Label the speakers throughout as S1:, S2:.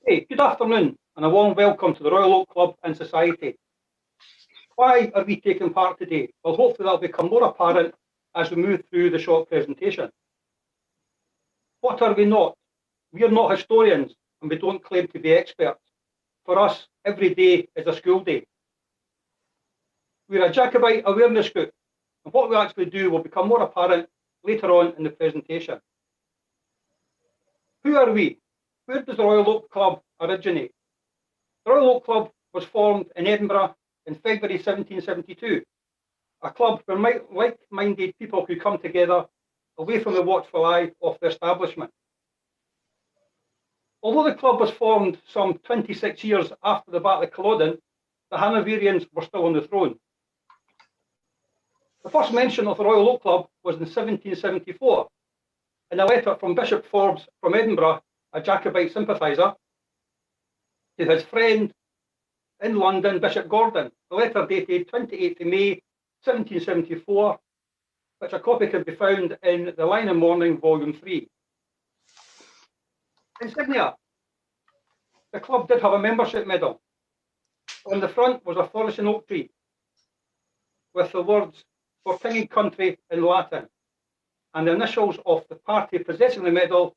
S1: Hey, good afternoon and a warm welcome to the Royal Oak Club and Society. Why are we taking part today? Well, hopefully that'll become more apparent as we move through the short presentation. What are we not? We are not historians and we don't claim to be experts. For us, every day is a school day. We're a Jacobite awareness group, and what we actually do will become more apparent later on in the presentation. Who are we? Where does the Royal Oak Club originate? The Royal Oak Club was formed in Edinburgh in February 1772, a club where like-minded people could come together away from the watchful eye of the establishment. Although the club was formed some 26 years after the Battle of Culloden, the Hanoverians were still on the throne. The first mention of the Royal Oak Club was in 1774, in a letter from Bishop Forbes from Edinburgh, a Jacobite sympathiser, to his friend in London, Bishop Gordon. The letter dated 28th of May 1774, which a copy can be found in the Line and Morning, Volume 3. Insignia. The club did have a membership medal. On the front was a flourishing oak tree with the words "For King and Country" in Latin, and the initials of the party possessing the medal,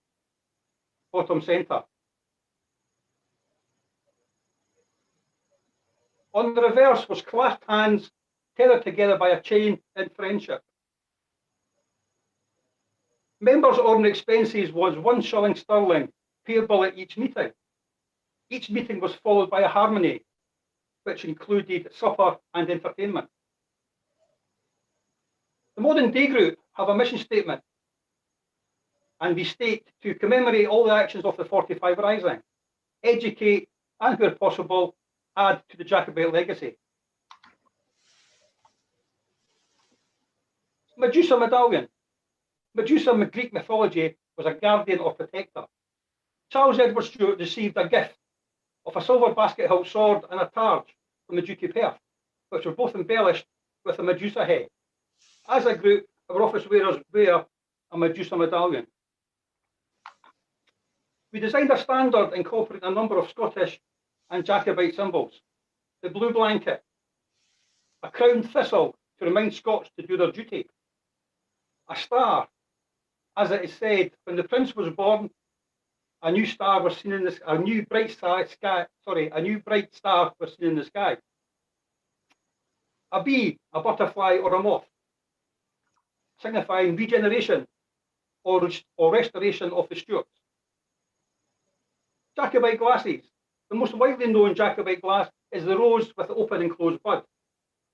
S1: bottom centre. On the reverse was clasped hands tethered together by a chain in friendship. Members' ordinary expenses was 1 shilling sterling payable at each meeting. Each meeting was followed by a harmony, which included supper and entertainment. The modern day group have a mission statement, and we state to commemorate all the actions of the 45 Rising, educate, and where possible, add to the Jacobite legacy. Medusa medallion. Medusa in Greek mythology was a guardian or protector. Charles Edward Stuart received a gift of a silver basket-hilt sword and a targe from the Duke of Perth, which were both embellished with a Medusa head. As a group, our office wearers wear a Medusa medallion. We designed a standard incorporating a number of Scottish and Jacobite symbols. The blue blanket, a crowned thistle to remind Scots to do their duty, a star, as it is said, when the prince was born, a new star was seen in the a new bright star was seen in the sky. A bee, a butterfly, or a moth, signifying regeneration or restoration of the Stuarts. Jacobite glasses. The most widely known Jacobite glass is the rose with the open and closed bud.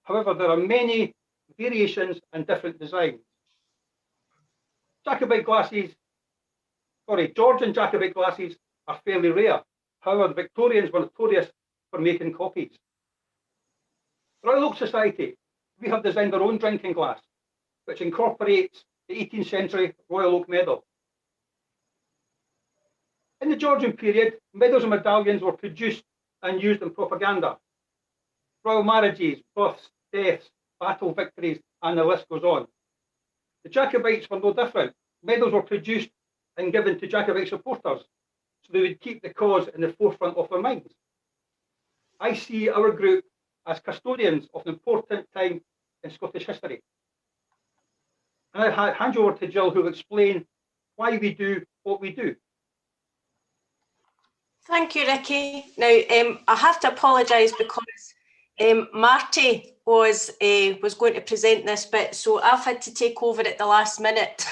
S1: However, there are many variations and different designs. Georgian Jacobite glasses are fairly rare. However, the Victorians were notorious for making copies. Royal Oak Society, we have designed our own drinking glass, which incorporates the 18th century Royal Oak medal. In the Georgian period, medals and medallions were produced and used in propaganda. Royal marriages, births, deaths, battle victories, and the list goes on. The Jacobites were no different. Medals were produced and given to Jacobite supporters, so they would keep the cause in the forefront of their minds. I see our group as custodians of an important time in Scottish history. And I hand you over to Jill, who will explain why we do what we do.
S2: Thank you, Ricky. Now, I have to apologise because Marty was going to present this bit, so I've had to take over at the last minute.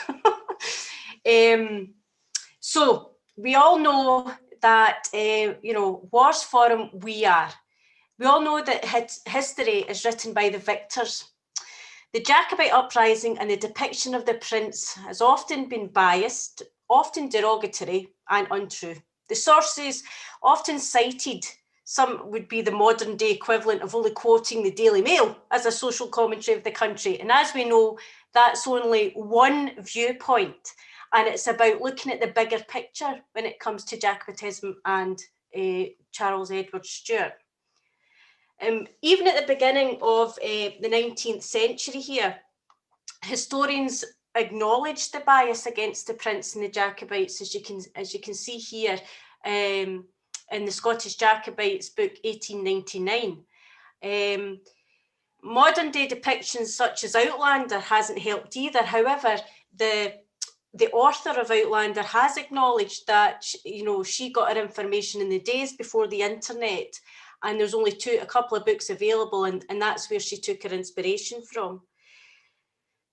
S2: So we all know that, Wars Forum, we are. We all know that history is written by the victors. The Jacobite uprising and the depiction of the prince has often been biased, often derogatory and untrue. The sources often cited, some would be the modern day equivalent of only quoting the Daily Mail as a social commentary of the country. And as we know, that's only one viewpoint. And it's about looking at the bigger picture when it comes to Jacobitism and Charles Edward Stuart. Even at the beginning of the 19th century here, historians acknowledged the bias against the prince and the Jacobites, as you can see here, in the Scottish Jacobites book 1899. Modern day depictions such as Outlander hasn't helped either. However, the author of Outlander has acknowledged that, you know, she got her information in the days before the internet, and there's only a couple of books available, and that's where she took her inspiration from.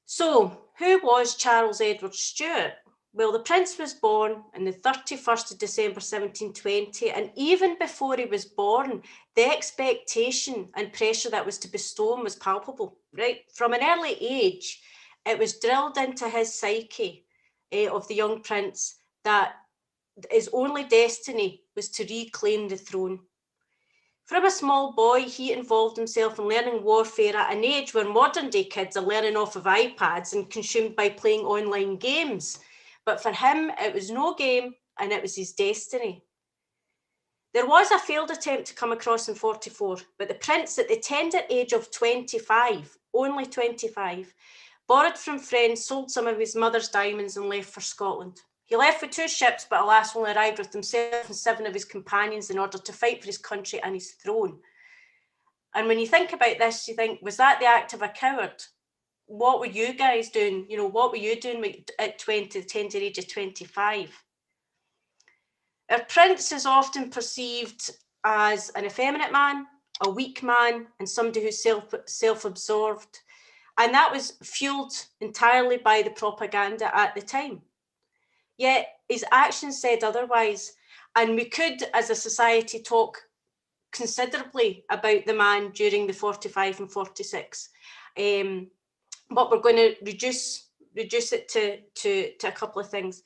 S2: So, who was Charles Edward Stuart? Well, the Prince was born on the 31st of December 1720, and even before he was born, the expectation and pressure that was to bestow him was palpable, right? From an early age, it was drilled into his psyche of the young prince that his only destiny was to reclaim the throne. From a small boy, he involved himself in learning warfare at an age where modern day kids are learning off of iPads and consumed by playing online games. But for him, it was no game, and it was his destiny. There was a failed attempt to come across in 44, but the prince at the tender age of 25, only 25, borrowed from friends, sold some of his mother's diamonds and left for Scotland. He left with 2 ships, but alas only arrived with himself and 7 of his companions in order to fight for his country and his throne. And when you think about this, you think, was that the act of a coward? What were you guys doing? You know, what were you doing at the tender age of 25? Our prince is often perceived as an effeminate man, a weak man, and somebody who's self-absorbed. And that was fueled entirely by the propaganda at the time. Yet his actions said otherwise, and we could, as a society, talk considerably about the man during the 45 and 46. But we're going to reduce it to a couple of things.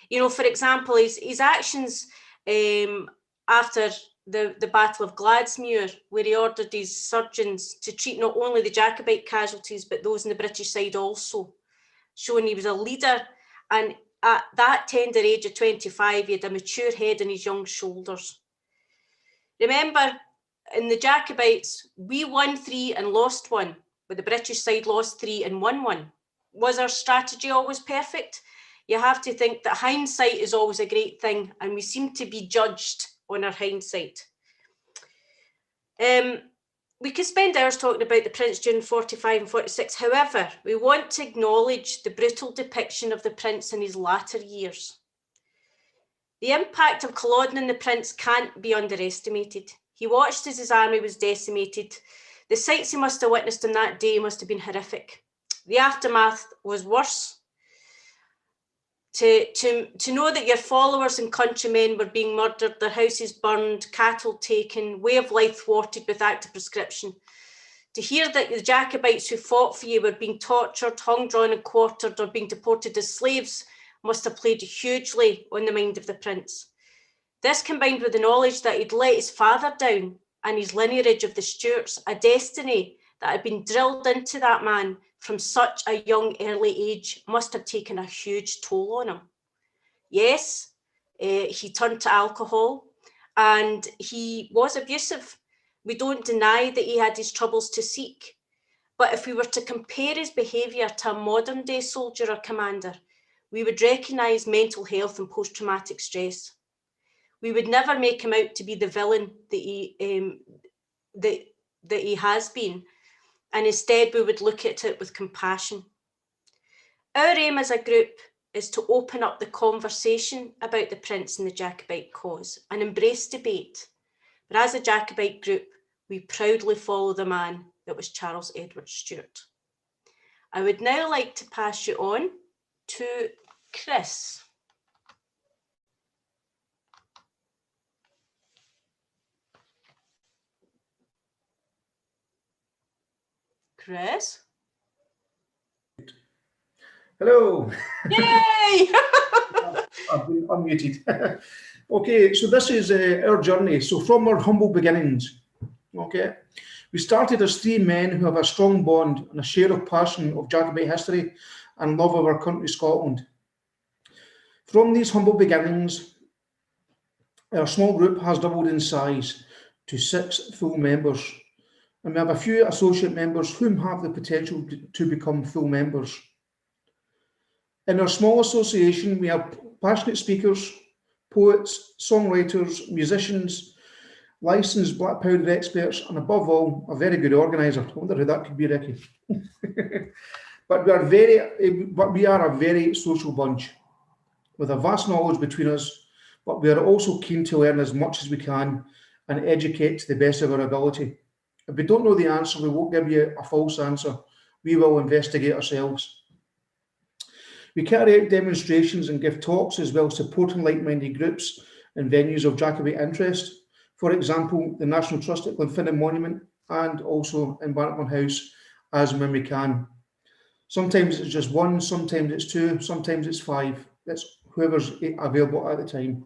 S2: You know, for example, his actions after the Battle of Gladsmuir, where he ordered his surgeons to treat not only the Jacobite casualties, but those on the British side also, showing he was a leader. And at that tender age of 25, he had a mature head on his young shoulders. Remember, in the Jacobites, we won 3 and lost 1, but the British side lost 3 and won 1. Was our strategy always perfect? You have to think that hindsight is always a great thing, and we seem to be judged on our hindsight. We could spend hours talking about the prince during 45 and 46. However, we want to acknowledge the brutal depiction of the prince in his latter years. The impact of Culloden and the prince can't be underestimated. He watched as his army was decimated. The sights he must have witnessed on that day must have been horrific. The aftermath was worse. To know that your followers and countrymen were being murdered, their houses burned, cattle taken, way of life thwarted with active prescription. To hear that the Jacobites who fought for you were being tortured, hung, drawn and quartered, or being deported as slaves must have played hugely on the mind of the prince. This combined with the knowledge that he'd let his father down and his lineage of the Stuarts, a destiny that had been drilled into that man from such a young early age, must have taken a huge toll on him. Yes, he turned to alcohol and he was abusive. We don't deny that he had his troubles to seek. But if we were to compare his behaviour to a modern day soldier or commander, we would recognise mental health and post-traumatic stress. We would never make him out to be the villain that he has been. And instead, we would look at it with compassion. Our aim as a group is to open up the conversation about the prince and the Jacobite cause and embrace debate. But as a Jacobite group, we proudly follow the man that was Charles Edward Stuart. I would now like to pass you on to Chris. Chris?
S3: Hello.
S2: Yay!
S3: I've been unmuted. Okay, so this is our journey. So from our humble beginnings, okay, we started as 3 men who have a strong bond and a share of passion of Jacobite history and love of our country, Scotland. From these humble beginnings, our small group has doubled in size to 6 full members. And we have a few associate members whom have the potential to become full members. In our small association, we have passionate speakers, poets, songwriters, musicians, licensed black powder experts, and above all, a very good organiser. I wonder who that could be, Ricky. But we are a very social bunch with a vast knowledge between us, but we are also keen to learn as much as we can and educate to the best of our ability. If we don't know the answer, we won't give you a false answer. We will investigate ourselves. We carry out demonstrations and give talks as well as supporting like-minded groups and venues of Jacobite interest. For example, the National Trust at Glenfinnan Monument and also in Bannockburn House as and when we can. Sometimes it's just one, sometimes it's two, sometimes it's five. That's whoever's available at the time.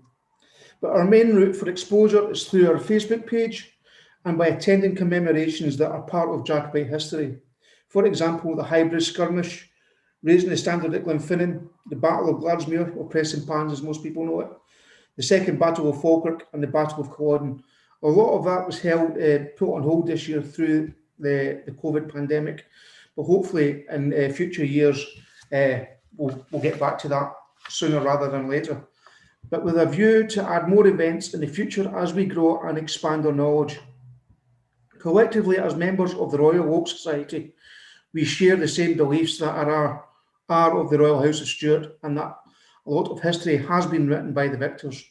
S3: But our main route for exposure is through our Facebook page and by attending commemorations that are part of Jacobite history. For example, the Highbridge Skirmish, raising the standard at Glenfinnan, the Battle of Gladsmuir, or Prestonpans as most people know it, the Second Battle of Falkirk and the Battle of Culloden. A lot of that was put on hold this year through the COVID pandemic, but hopefully in future years we'll get back to that sooner rather than later. But with a view to add more events in the future as we grow and expand our knowledge. Collectively, as members of the Royal Oak Society, we share the same beliefs that are of the Royal House of Stuart, and that a lot of history has been written by the victors.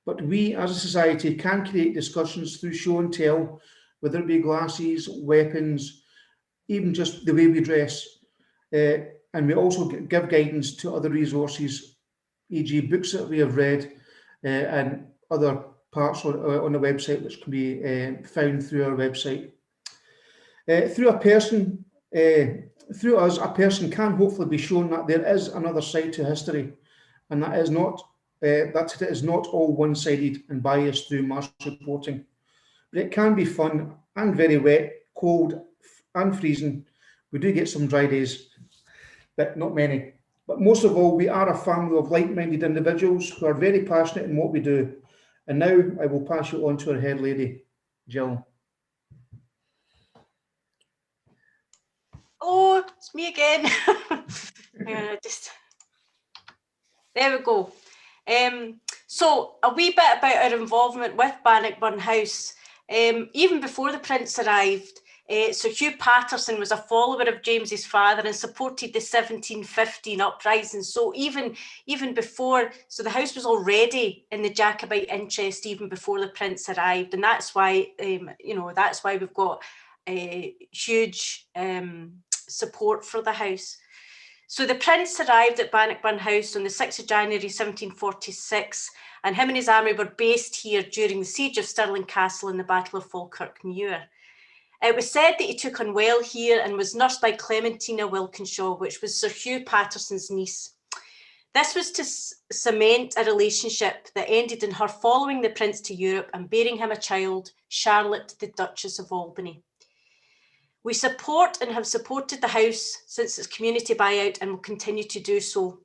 S3: But we as a society can create discussions through show and tell, whether it be glasses, weapons, even just the way we dress. And we also give guidance to other resources, e.g. books that we have read and other parts on the website which can be found through our website. Through us, a person can hopefully be shown that there is another side to history, and that it is not all one-sided and biased through mass reporting. But it can be fun and very wet, cold and freezing. We do get some dry days, but not many. But most of all, we are a family of like-minded individuals who are very passionate in what we do. And now I will pass you on to our head lady, Jill.
S2: Oh, it's me again. There we go. So a wee bit about our involvement with Bannockburn House. Even before the Prince arrived, so Hugh Patterson was a follower of James's father and supported the 1715 uprising. So even before, so the house was already in the Jacobite interest even before the Prince arrived, and that's why that's why we've got a huge support for the house. So the Prince arrived at Bannockburn House on the 6th of January 1746, and him and his army were based here during the siege of Stirling Castle and the Battle of Falkirk Muir. It was said that he took on well here and was nursed by Clementina Wilkinshaw, which was Sir Hugh Patterson's niece. This was to cement a relationship that ended in her following the Prince to Europe and bearing him a child, Charlotte, the Duchess of Albany. We support and have supported the house since its community buyout and will continue to do so.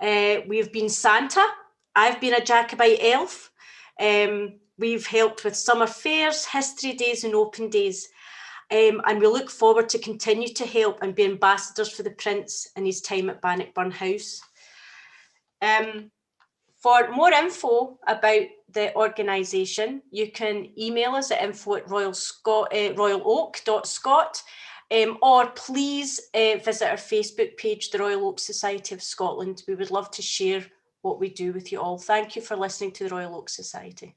S2: We've been Santa. I've been a Jacobite elf. We've helped with summer fairs, history days and open days. And we look forward to continue to help and be ambassadors for the Prince in his time at Bannockburn House. For more info about the organisation, you can email us at info@royaloak.scot, or please visit our Facebook page, the Royal Oak Society of Scotland. We would love to share what we do with you all. Thank you for listening to the Royal Oak Society.